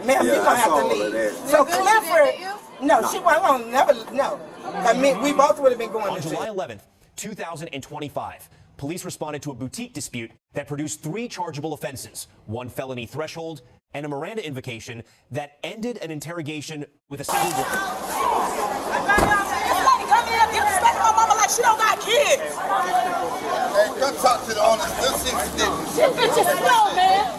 Ma'am, you're gonna have to leave. So Clifford, no, she wasn't gonna never, no. I mean, we both would have been going on to July 11th, 2025. Police responded to a boutique dispute that produced 3 chargeable offenses, 1 felony threshold, and a Miranda invocation that ended an interrogation with a single word. She don't got kids. Hey, come talk to the owner. Let's see what they do. This bitch is slow, man.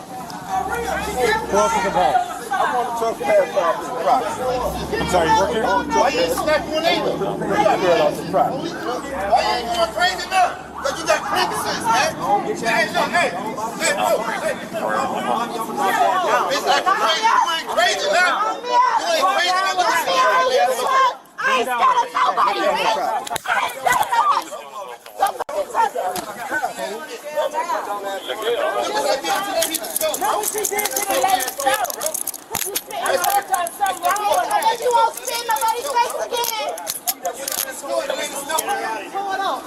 Who else is involved? I want to trespass off this property. I'm sorry, you work here? Why you ain't snapping one either? Off this property. Why you ain't going crazy now? Because you got premises, man. Hey, look, hey. It's like crazy. You ain't crazy now. You ain't crazy now. I ain't scared of nobody, man. I ain't scared of nobody. Somebody touch me. No, she did to the lady. You spit in her time, something wrong. I bet you won't spit in nobody's face again. What's going on?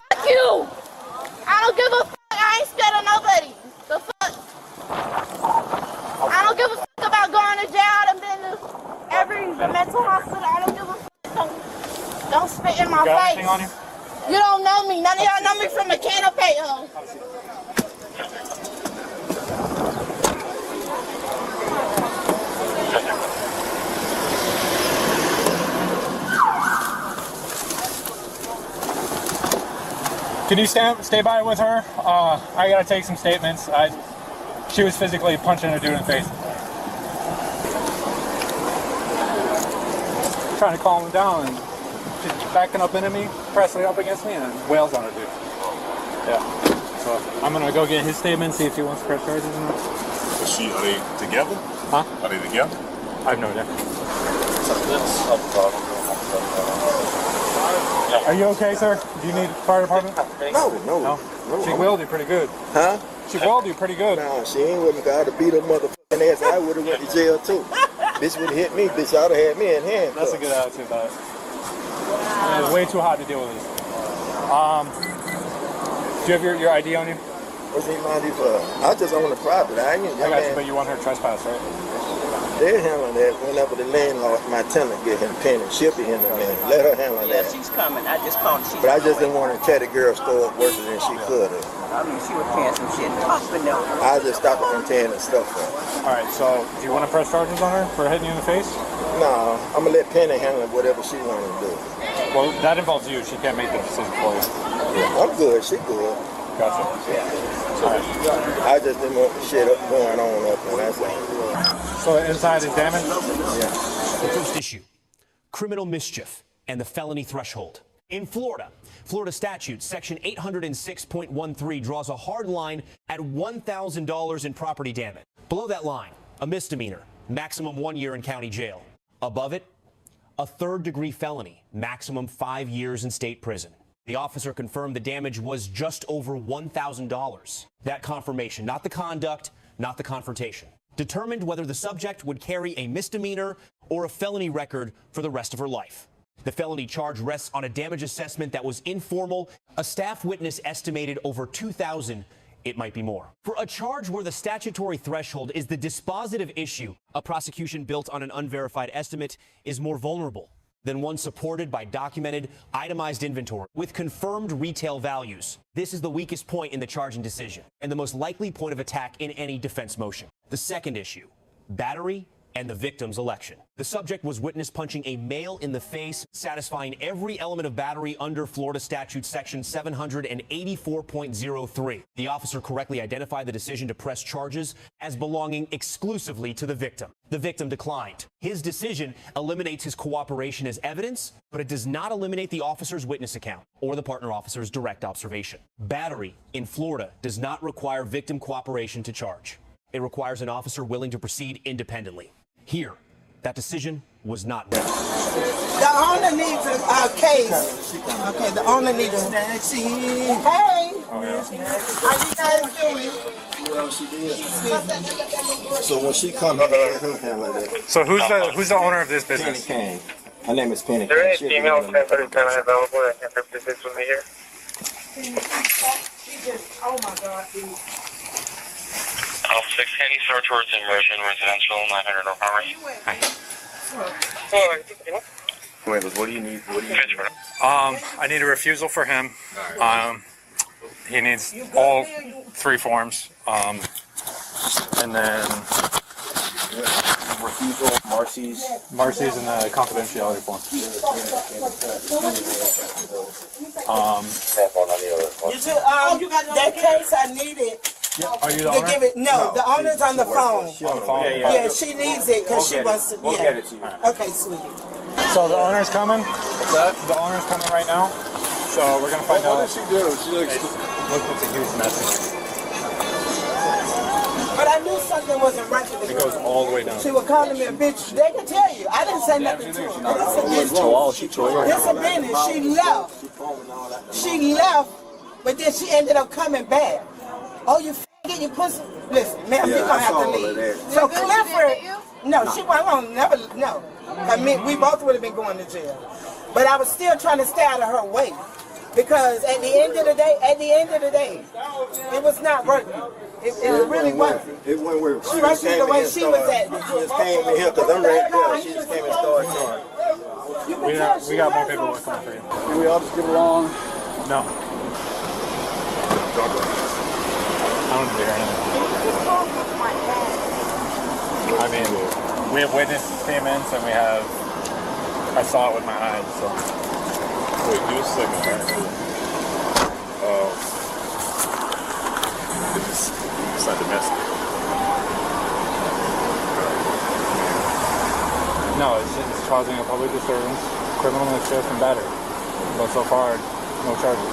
Fuck you. I don't give a fuck. I ain't scared of nobody. The fuck? I don't give a fuck about going to jail. I've been to every mental hospital. I don't give a fuck. Don't spit in my face. Anything on you? You don't know me. None of y'all know me from the canopy. Can you stay by with her? I gotta take some statements. She was physically punching a dude in the face. Trying to calm him down, and she's backing up into me, pressing up against me, and wails on her dude. Yeah. So I'm gonna go get his statement, see if he wants to press charges or not. Are they together? Huh? Are they together? I have no idea. Are you okay, sir? Do you need fire department? No. She wailed you pretty good. Huh? She wailed you pretty good. No, she ain't with me. God to beat her motherfucking ass. I would have went to jail too. Bitch would have hit me. Bitch, I'd have had me in hand. That's a good attitude, though. It's way too hot to deal with this. Do you have your ID on you? What's he mind you for? I just own the property. I got you, but you want her to trespass, right? They're handling that whenever the landlord, my tenant, get him penny. She'll be in the man. Let her handle that. Yeah, she's coming. I just called her. But I just didn't want to tell the girl store up worse than she could have. I mean, she was paying some shit. But no. I just stopped her from tearing the stuff up. All right, so do you want to press charges on her for hitting you in the face? No, I'm going to let Penny handle whatever she wants to do. Well, that involves you. She can't make the decision for you. Yeah, I'm good. She good. Gotcha. So, I just didn't want the shit up going on up, and that's all. So inside is damaged? Yeah. The first issue, criminal mischief and the felony threshold. In Florida, Florida statute section 806.13 draws a hard line at $1,000 in property damage. Below that line, a misdemeanor, maximum 1 year in county jail. Above it, a third-degree felony, maximum 5 years in state prison. The officer confirmed the damage was just over $1,000. That confirmation, not the conduct, not the confrontation, determined whether the subject would carry a misdemeanor or a felony record for the rest of her life. The felony charge rests on a damage assessment that was informal. A staff witness estimated over $2,000. It might be more. For a charge where the statutory threshold is the dispositive issue, a prosecution built on an unverified estimate is more vulnerable than one supported by documented, itemized inventory with confirmed retail values. This is the weakest point in the charging decision and the most likely point of attack in any defense motion. The second issue, battery and the victim's election. The subject was witness punching a male in the face, satisfying every element of battery under Florida statute section 784.03. The officer correctly identified the decision to press charges as belonging exclusively to the victim. The victim declined. His decision eliminates his cooperation as evidence, but it does not eliminate the officer's witness account or the partner officer's direct observation. Battery in Florida does not require victim cooperation to charge. It requires an officer willing to proceed independently. Here, that decision was not made. The owner needs a case. Okay, the owner needs a taxi. Hey! How you guys doing? Well, she did. So when she comes, her handle that. So who's the owner of this business? Penny Kane. Her name is Penny. There is female staff currently available that can help this with me here. She just, oh my God, dude. 6, can you start towards immersion, residential, 900 North Harmony? Wait, what do you need? I need a refusal for him. He needs all 3 forms. And then Refusal, Marcy's, and the confidentiality form. You should, that case I needed Are you the to owner? give it. No, the owner's on the phone. On the phone? Yeah, she needs it because she wants to. We'll get it to you. Okay, sweetie. So the owner's coming. The owner's coming right now. So we're gonna find out. What did she do? She looks. It's a huge mess. But I knew something wasn't right with the It goes all the way down. She was calling me a bitch. They can tell you. I didn't say nothing to her. But it's a business. It's a business. She left. She left, but then she ended up coming back. Oh, you faggot, you pussy. Listen, ma'am, you're going to have to leave. So Clifford, no, she wasn't going to never, no. I mean, we both would have been going to jail. But I was still trying to stay out of her way. Because at the end of the day, it was not working. It really wasn't. It went where she Especially the way she was at. She just came in here because I'm right there. She just came and started showing. We got more paperwork coming for you. Can we all just get along? No. I don't hear anything. I mean, we have witness statements and we have. I saw it with my eyes. So. Wait, give us a second, man. It's not domestic. No, it's causing a public disturbance, criminal mischief, and battery. But so far, no charges.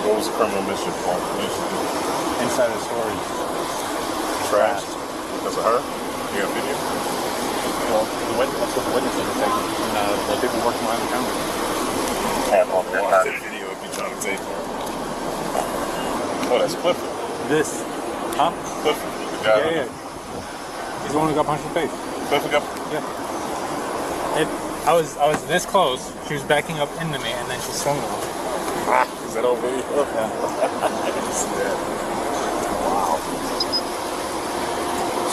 What was criminal mischief for? Inside of storage. Trashed? Because of her? You got video? Well, that's what the witnesses are taking. And the people working behind the counter. Watch that video if you're trying to take her. Oh, that's Clifford. This, huh? Clifford. The guy. Yeah. He's the one who got punched in the face. Clifford got. Yeah. I was this close. She was backing up into me, and then she swung on me. Is that over video? Yeah. I can see that. Wow.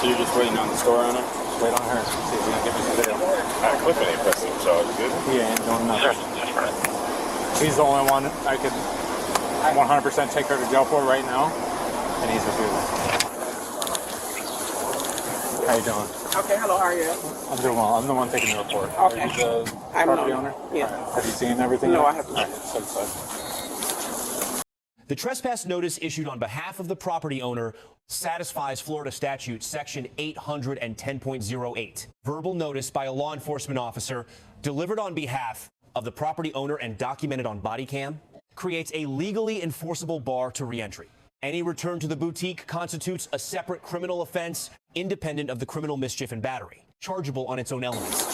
So you're just waiting on the store owner? Just wait on her. See if we can get me some video. Clifford ain't pressing charges, is he? He ain't doing nothing. He's the only one I could 100% take her to jail for right now, and he's refusing. How you doing? Okay, hello, how are you? I'm doing well. I'm the one taking the report. Okay. Are you the I'm property not. owner? Yeah. Right. Have you seen everything? No, yet? I haven't. All right, step aside. The trespass notice issued on behalf of the property owner satisfies Florida Statute Section 810.08. Verbal notice by a law enforcement officer delivered on behalf of the property owner and documented on Bodycam creates a legally enforceable bar to reentry. Any return to the boutique constitutes a separate criminal offense independent of the criminal mischief and battery, chargeable on its own elements.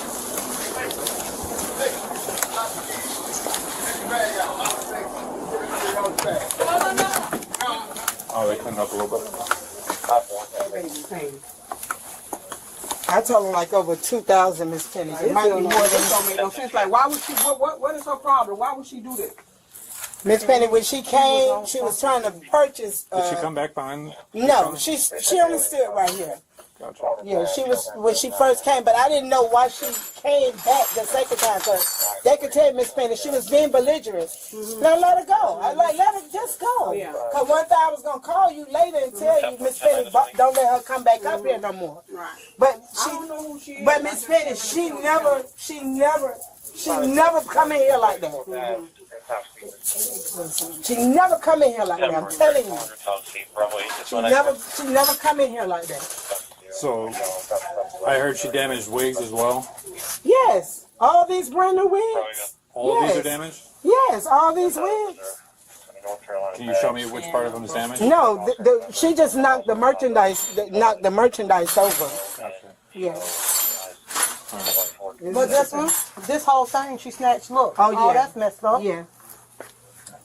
Oh, they cleaned up a little bit. I told her like over 2,000, Miss Penny. It might be more than Don't make no sense. Like, why would she? What is her problem? Why would she do this? Miss Penny. When she came, she was trying to purchase. Did she come back behind? No, she only stood right here. Gotcha. Yeah, she was when she first came, but I didn't know why she came back the second time. Cause they could tell Miss Penny she was being belligerent. Now let her go. I like let her just go. Yeah. Cause one time I was gonna call you later and tell you Miss Penny don't let her come back up here no more. Right. But I don't know who she is. but Miss Penny, she never come in here like that. She never come in here like that. I'm telling you. She never come in here like that. So, I heard she damaged wigs as well. Yes, all these brand new wigs. All of Yes. these are damaged? Yes, all these wigs. Can you show me which part of them is damaged? No, she just knocked the merchandise over. Gotcha. Yes. But this whole thing she snatched, look. Oh, yeah. That's messed up. Yeah.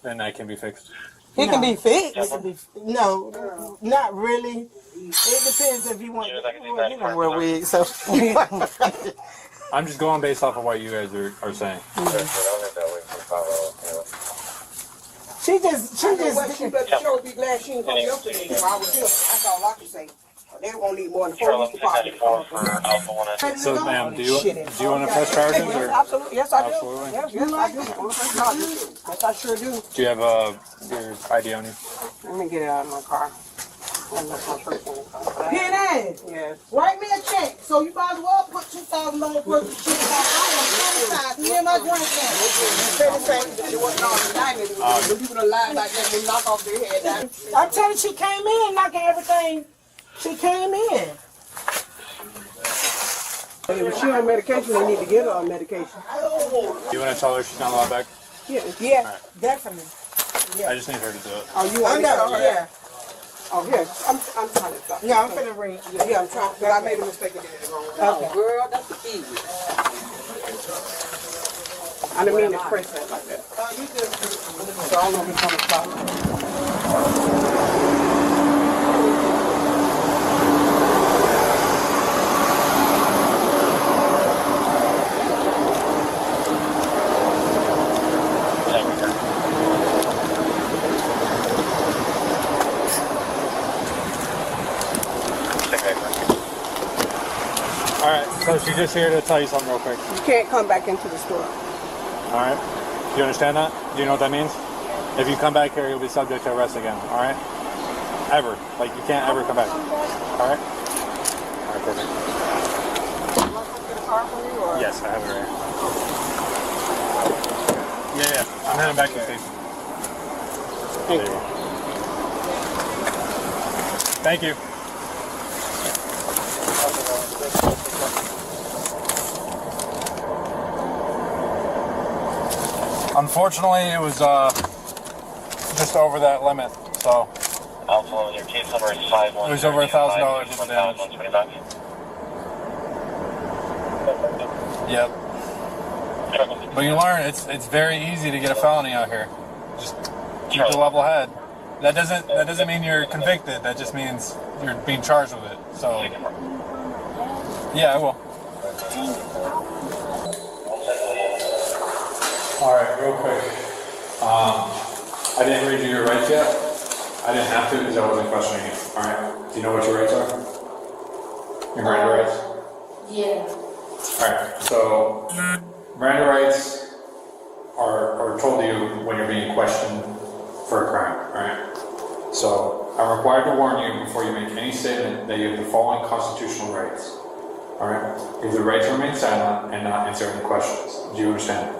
Then that can be fixed. It can be fixed. No, not really. It depends if you want. Well, you don't wear wigs, so. I'm just going based off of what you guys are saying. She just. What she better sure be glad she ain't come yesterday while I was here. That's all I can say. They won't need more than 4 weeks to party. So, ma'am, do you want to press charges? Or? Absolutely. Yes, I do. Absolutely. Yes, I do. Yes, I sure do. Do you have your ID on you? Let me get it out of my car. Penny, Yes. write me a check. So you might as well put $2,000 worth of shit on. Me and my drink now. She wasn't on the night anymore. When people done lied like that, they knock off their head. I'm telling you, she came in knocking everything. She came in. If she on medication, they need to get her on medication. You want to tell her she's not allowed back? Yeah, Right. Definitely. I just need her to do it. Oh, you want I know, it? yeah. Oh, here. I'm trying to stop. Yeah, I'm finna read. Yeah, I'm trying. But I made a mistake and did it wrong. Oh, girl, that's easy. I didn't mean to press that like that. So I don't know if it's going to stop. Alright, so she's just here to tell you something real quick. You can't come back into the store. Alright? Do you understand that? Do you know what that means? If you come back here, you'll be subject to arrest again. Alright? Ever. Like, you can't ever come back. Alright? Alright, perfect. Yes, I have it right here. Yeah. I'm heading back to the station. There you go. Thank you. Unfortunately, it was just over that limit, so Your case number is 51. it was over $1,000 in damage. Yep. But you learn it's very easy to get a felony out here. Just keep a level head. That doesn't mean you're convicted. That just means you're being charged with it. So yeah, I will. All right, real quick. I didn't read you your rights yet. I didn't have to because I wasn't questioning you. All right. Do you know what your rights are? Your Miranda rights? Yeah. All right. So Miranda rights are told to you when you're being questioned for a crime. All right. So I'm required to warn you before you make any statement that you have the following constitutional rights. All right. You have the right to remain silent and not answer any questions. Do you understand?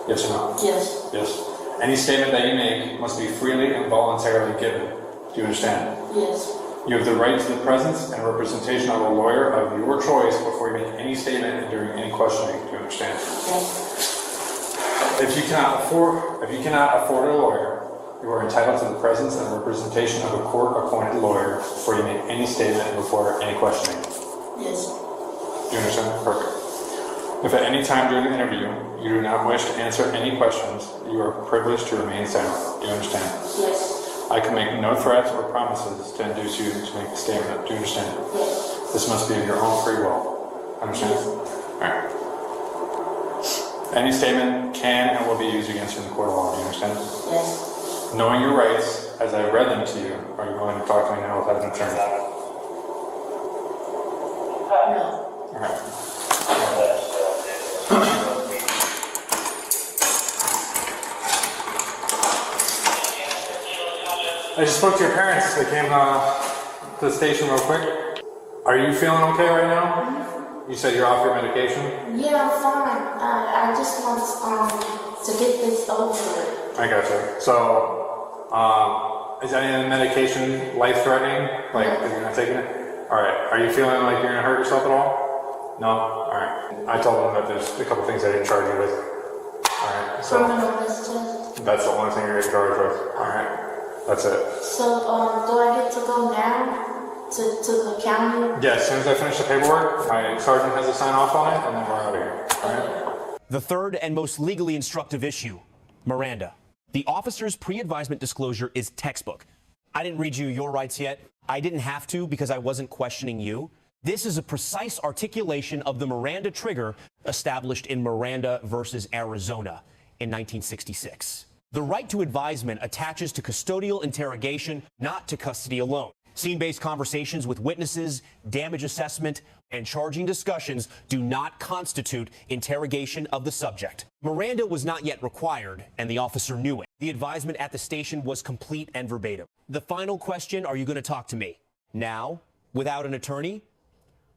Yes or no? Yes. Yes. Any statement that you make must be freely and voluntarily given. Do you understand? Yes. You have the right to the presence and representation of a lawyer of your choice before you make any statement and during any questioning. Do you understand? Yes. If you cannot afford a lawyer, you are entitled to the presence and representation of a court-appointed lawyer before you make any statement and before any questioning. Yes. Do you understand? Perfect. If at any time during the interview you do not wish to answer any questions, you are privileged to remain silent. Do you understand? Yes. I can make no threats or promises to induce you to make a statement. Do you understand? Yes. This must be of your own free will. Understand? Alright. Any statement can and will be used against you in the court of law. Do you understand? Yes. Knowing your rights, as I read them to you, are you willing to talk to me now without an attorney? No. Alright. I just spoke to your parents. They came to the station real quick. Are you feeling okay right now? You said you're off your medication? Yeah, I'm fine. I just want to get this over with. I gotcha. So, is any of the medication life-threatening? Like, if you're not taking it? Alright. Are you feeling like you're going to hurt yourself at all? No? Alright. I told them that there's a couple things I didn't charge you with. Alright. So, Criminal mischief. that's the only thing you're getting charged with. Alright. That's it. So, do I get to go now to the county? Yeah, as soon as I finish the paperwork, my sergeant has to sign off on it, and then we're out of here. Alright? The third and most legally instructive issue, Miranda. The officer's pre-advisement disclosure is textbook. I didn't read you your rights yet. I didn't have to because I wasn't questioning you. This is a precise articulation of the Miranda trigger established in Miranda versus Arizona in 1966. The right to advisement attaches to custodial interrogation, not to custody alone. Scene-based conversations with witnesses, damage assessment, and charging discussions do not constitute interrogation of the subject. Miranda was not yet required, and the officer knew it. The advisement at the station was complete and verbatim. The final question, are you going to talk to me? Now, without an attorney?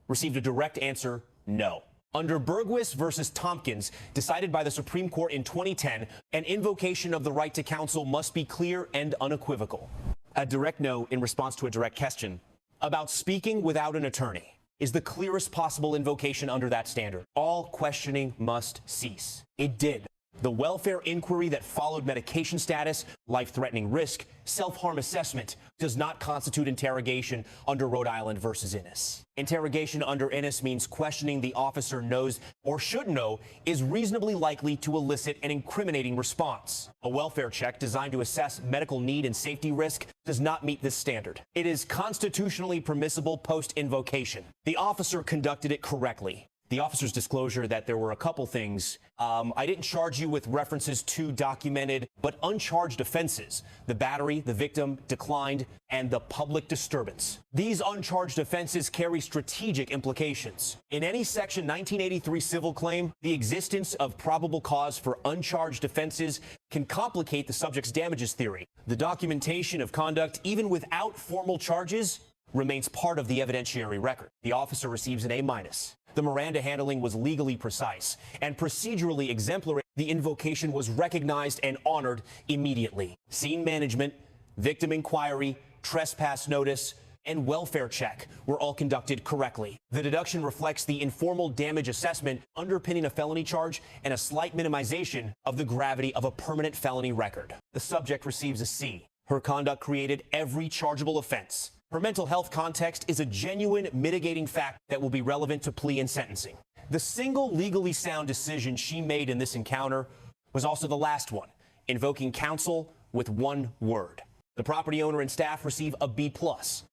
Received a direct answer, no. Under Bergwis versus Tompkins, decided by the Supreme Court in 2010, an invocation of the right to counsel must be clear and unequivocal. A direct no in response to a direct question about speaking without an attorney is the clearest possible invocation under that standard. All questioning must cease. It did. The welfare inquiry that followed medication status, life-threatening risk, self-harm assessment does not constitute interrogation under Rhode Island versus Innis. Interrogation under Innis means questioning the officer knows or should know is reasonably likely to elicit an incriminating response. A welfare check designed to assess medical need and safety risk does not meet this standard. It is constitutionally permissible post-invocation. The officer conducted it correctly. The officer's disclosure that there were a couple things. I didn't charge you with references to documented but uncharged offenses. The battery, the victim, declined, and the public disturbance. These uncharged offenses carry strategic implications. In any Section 1983 civil claim, the existence of probable cause for uncharged offenses can complicate the subject's damages theory. The documentation of conduct, even without formal charges, remains part of the evidentiary record. The officer receives an A-. The Miranda handling was legally precise and procedurally exemplary. The invocation was recognized and honored immediately. Scene management, victim inquiry, trespass notice, and welfare check were all conducted correctly. The deduction reflects the informal damage assessment underpinning a felony charge and a slight minimization of the gravity of a permanent felony record. The subject receives a C. Her conduct created every chargeable offense. Her mental health context is a genuine mitigating fact that will be relevant to plea and sentencing. The single legally sound decision she made in this encounter was also the last one, invoking counsel with one word. The property owner and staff receive a B+.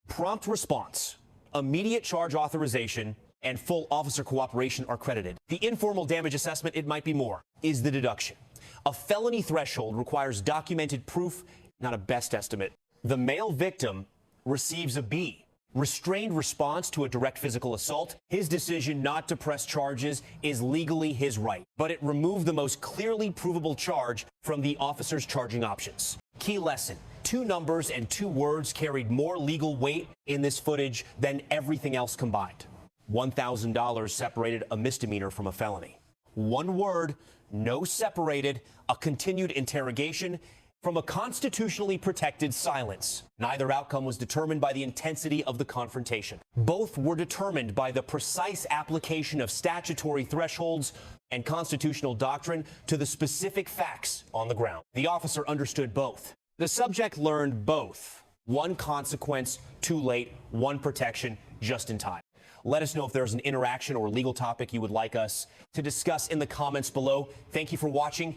Prompt response, immediate charge authorization, and full officer cooperation are credited. The informal damage assessment, it might be more, is the deduction. A felony threshold requires documented proof, not a best estimate. The male victim receives a B. Restrained response to a direct physical assault. His decision not to press charges is legally his right, but it removed the most clearly provable charge from the officer's charging options. Key lesson: 2 numbers and 2 words carried more legal weight in this footage than everything else combined. $1,000 separated a misdemeanor from a felony. 1 word, no separated, a continued interrogation from a constitutionally protected silence. Neither outcome was determined by the intensity of the confrontation. Both were determined by the precise application of statutory thresholds and constitutional doctrine to the specific facts on the ground. The officer understood both. The subject learned both. 1 consequence too late, 1 protection just in time. Let us know if there's an interaction or legal topic you would like us to discuss in the comments below. Thank you for watching.